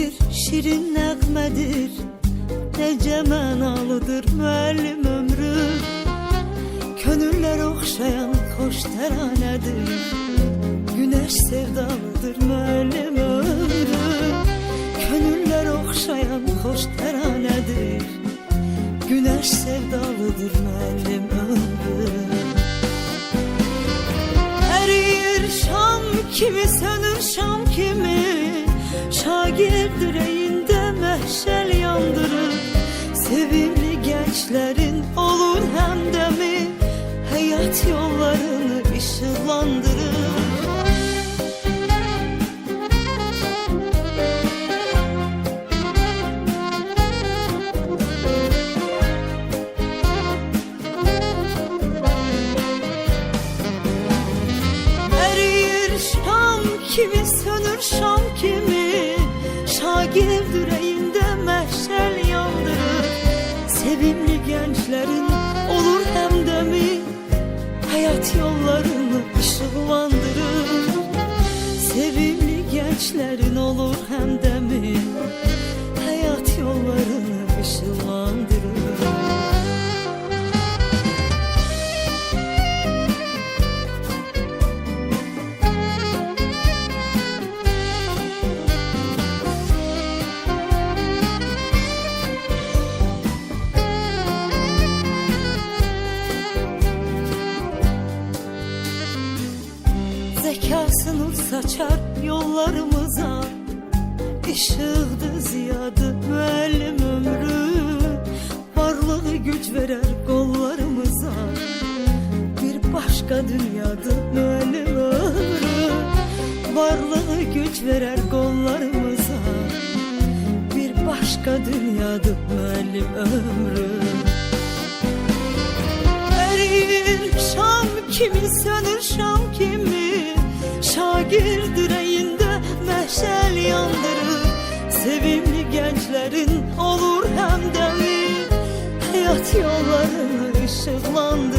şiirdir, şirin nəğmədir, necə mənalıdır müəllim ömrü. Könüllər oxşayan xoş təranədir, günəş sevdalıdır müəllim ömrü. Könüllər oxşayan xoş təranədir, günəş sevdalıdır müəllim ömrü. Əriyir şam kimi, sönür şam kimi, şagird ürəyində məhşəl yandırır. Sevimli gençlerin olur həmdəmi, həyat yollarını işıqlandırır. Kimi sönür şam kimi, şagird ürəyində məhşəl yandırır. Sevimli gençlerin olur həmdəmi, həyat yollarını işıqlandırır. Sevimli gençlerin olur həmdəmi, həyat yollarını işıqlandırır. Zekası nur saçar yollarımıza, ışıqdı ziyadı müəllim ömrü. Varlığı güc verər qollarımıza, bir başqa dünyadı müəllim ömrü. Varlığı güc verər qollarımıza, bir başqa dünyadı müəllim ömrü. Əriyir şam kimi, sönür şam kimi, şagird ürəyində məhşəl yandırır. Sevimli gençlerin olur həmdəmi, həyat yollarını işıqlandırır.